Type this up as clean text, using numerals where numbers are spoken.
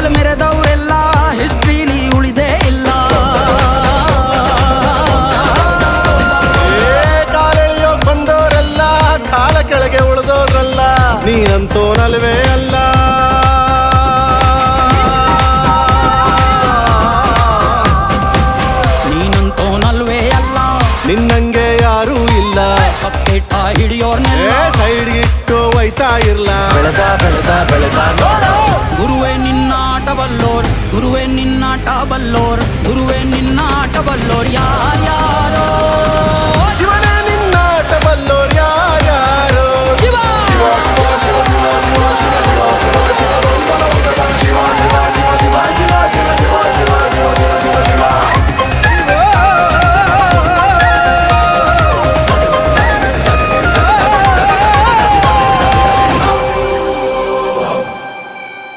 ಕಾಲ್ ಮೆರೆದವರೆಲ್ಲ ಹಿಸ್ಟ್ರಿಲಿ ಉಳಿದೇ ಇಲ್ಲ. ಕಾಲೆಳೆಯೋಕ್ ಬಂದವರೆಲ್ಲ ಕಾಲ ಕೆಳಗೆ ಉಳಿದೋದ್ರಲ್ಲ, ನೀನಂತೋನಲ್ವೇ ಅಲ್ಲ. ನೀನಂತೋನಲ್ವೇ ಅಲ್ಲ, ನಿನ್ನಂಗೆ ಯಾರೂ ಇಲ್ಲ. ಪಕ್ಕೇಟ ಹಿಡಿಯೋರ್ನೆಲ್ಲ ಸೈಡ್ ಇಟ್ಟು ಒಯ್ತಾ ಇರ್ಲ. ಬೆಳೆದ ಬೆಳೆದ ಬೆಳೆದ ನೋಡು. ಗುರುವೇ ನಿನ್ನಾಟ ಬಲ್ಲೋರ್, ಗುರುವೇ ನಿನ್ನಾಟ ಬಲ್ಲೋರ್, ಗುರುವೇ ನಿನ್ನಾಟ ಬಲ್ಲೋರ್ ಯಾರು